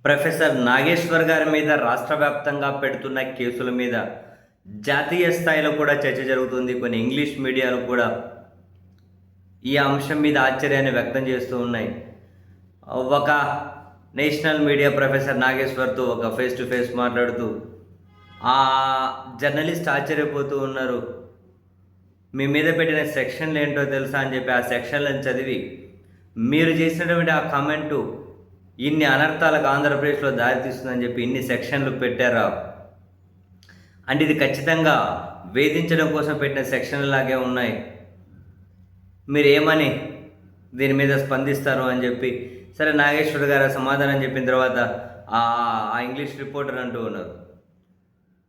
Professor Nageshwar గారి మీద రాష్ట్ర వ్యాప్తంగా పెడుతున్న కేసుల మీద జాతీయ స్థాయిలో కూడా చర్చ జరుగుతుంది. కొన్ని ఇంగ్లీష్ మీడియాలు కూడా ఈ అంశం మీద ఆశ్చర్యాన్ని వ్యక్తం చేస్తూ ఉన్నాయి. ఒక నేషనల్ మీడియా ప్రొఫెసర్ నాగేశ్వర్తో ఒక ఫేస్ టు ఫేస్ మాట్లాడుతూ ఆ జర్నలిస్ట్ ఆశ్చర్యపోతూ ఉన్నారు. మీ మీద పెట్టిన సెక్షన్లు ఏంటో తెలుసా అని చెప్పి ఆ సెక్షన్లను చదివి మీరు చేసినటువంటి ఆ కామెంటు ఇన్ని అనర్థాలకు ఆంధ్రప్రదేశ్లో దారితీస్తుందని చెప్పి ఇన్ని సెక్షన్లు పెట్టారా అంటే ఇది ఖచ్చితంగా వేధించడం కోసం పెట్టిన సెక్షన్లు లాగే ఉన్నాయి. మీరు ఏమని దీని మీద స్పందిస్తారు అని చెప్పి సరే నాగేశ్వర్ గారు సమాధానం చెప్పిన తర్వాత ఆ ఇంగ్లీష్ రిపోర్టర్ అంటూ ఉన్నారు,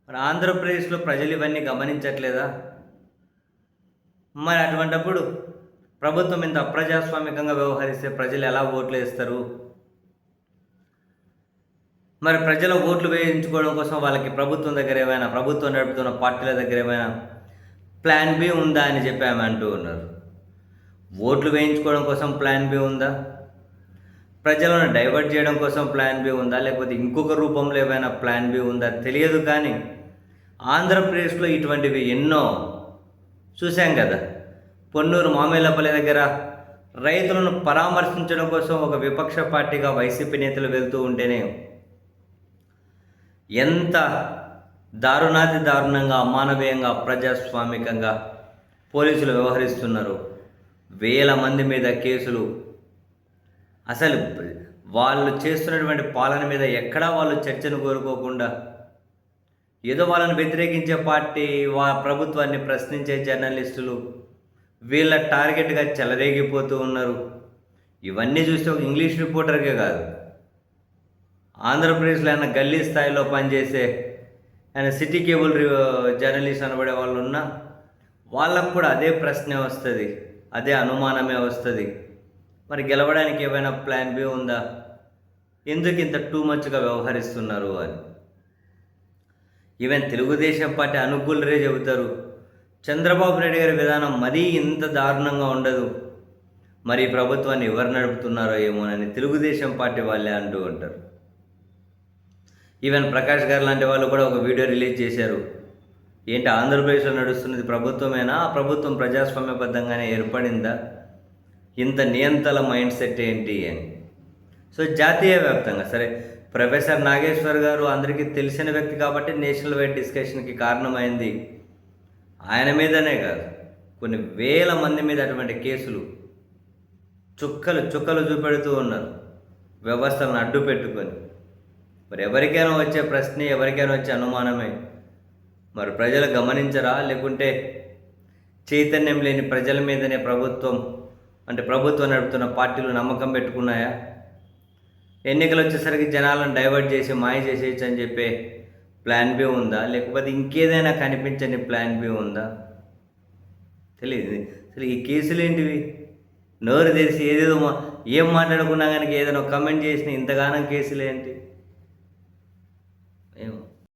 మరి ఆంధ్రప్రదేశ్లో ప్రజలు ఇవన్నీ గమనించట్లేదా? మరి అటువంటప్పుడు ప్రభుత్వం ఇంత అప్రజాస్వామికంగా వ్యవహరిస్తే ప్రజలు ఎలా ఓట్లు వేస్తారు? మరి ప్రజల ఓట్లు వేయించుకోవడం కోసం వాళ్ళకి ప్రభుత్వం దగ్గర ఏమైనా, ప్రభుత్వం నడుపుతున్న పార్టీల దగ్గర ఏమైనా ప్లాన్ బి ఉందా అని చెప్పి ఆమె అంటూ ఉన్నారు. ఓట్లు వేయించుకోవడం కోసం ప్లాన్ బి ఉందా? ప్రజలను డైవర్ట్ చేయడం కోసం ప్లాన్ బి ఉందా? లేకపోతే ఇంకొక రూపంలో ఏమైనా ప్లాన్ బి ఉందా తెలియదు. కానీ ఆంధ్రప్రదేశ్లో ఇటువంటివి ఎన్నో చూశాం కదా. పొన్నూరు మామేలపల్లి దగ్గర రైతులను పరామర్శించడం కోసం ఒక విపక్ష పార్టీగా వైసీపీ నేతలు వెళ్తూ ఉంటేనే ఎంత దారుణాతి దారుణంగా, అమానవీయంగా, అప్రజాస్వామికంగా పోలీసులు వ్యవహరిస్తున్నారు. వేల మంది మీద కేసులు. అసలు వాళ్ళు చేస్తున్నటువంటి పాలన మీద ఎక్కడా వాళ్ళు చర్చను కోరుకోకుండా ఏదో వాళ్ళని వ్యతిరేకించే పార్టీ, ప్రభుత్వాన్ని ప్రశ్నించే జర్నలిస్టులు వీళ్ళ టార్గెట్గా చెలరేగిపోతూ ఉన్నారు. ఇవన్నీ చూస్తే ఒక ఇంగ్లీష్ రిపోర్టర్కే కాదు, ఆంధ్రప్రదేశ్లో ఆయన గల్లీ స్థాయిలో పనిచేసే ఆయన సిటీ కేబుల్ జర్నలిస్ట్ అనబడే వాళ్ళు ఉన్నా వాళ్ళకు కూడా అదే ప్రశ్నే వస్తుంది, అదే అనుమానమే వస్తుంది. మరి గెలవడానికి ఏమైనా ప్లాన్ బి ఉందా? ఎందుకు ఇంత టూ మచ్గా వ్యవహరిస్తున్నారు అని ఈవెన్ తెలుగుదేశం పార్టీ అనుకూలరే చెబుతారు. చంద్రబాబు నాయుడు గారి విధానం మరీ ఇంత దారుణంగా ఉండదు, మరి ప్రభుత్వాన్ని ఎవరు నడుపుతున్నారో ఏమోనని తెలుగుదేశం పార్టీ వాళ్ళే అంటూ ఉంటారు. ఈవెన్ ప్రకాష్ గారు లాంటి వాళ్ళు కూడా ఒక వీడియో రిలీజ్ చేశారు. ఏంటి ఆంధ్రప్రదేశ్లో నడుస్తున్నది ప్రభుత్వమేనా? ఆ ప్రభుత్వం ప్రజాస్వామ్యబద్ధంగానే ఏర్పడిందా? ఇంత నియంతల మైండ్ సెట్ ఏంటి అని. సో జాతీయ వ్యాప్తంగా సరే ప్రొఫెసర్ నాగేశ్వర్ గారు అందరికీ తెలిసిన వ్యక్తి కాబట్టి నేషనల్ వైడ్ డిస్కషన్కి కారణమైంది. ఆయన మీదనే కాదు, కొన్ని వేల మంది మీద అటువంటి కేసులు చుక్కలు చూపెడుతూ ఉన్నారు వ్యవస్థలను అడ్డు పెట్టుకొని. మరి ఎవరికైనా వచ్చే ప్రశ్నే, ఎవరికైనా వచ్చే అనుమానమే. మరి ప్రజలు గమనించరా? లేకుంటే చైతన్యం లేని ప్రజల మీదనే ప్రభుత్వం నడుపుతున్న పార్టీలు నమ్మకం పెట్టుకున్నాయా? ఎన్నికలు వచ్చేసరికి జనాలను డైవర్ట్ చేసి మాయ చేసేయచ్చు అని చెప్పే ప్లాన్ బి ఉందా? లేకపోతే ఇంకేదైనా కనిపించని ప్లాన్ బి ఉందా? తెలియదు. అసలు ఈ కేసులు ఏంటివి? నోరు తెరిచి ఏదేదో ఏం మాట్లాడుకున్నా కానీ ఏదైనా కమెంట్ చేసిన ఇంతగానం కేసులు ఏంటి?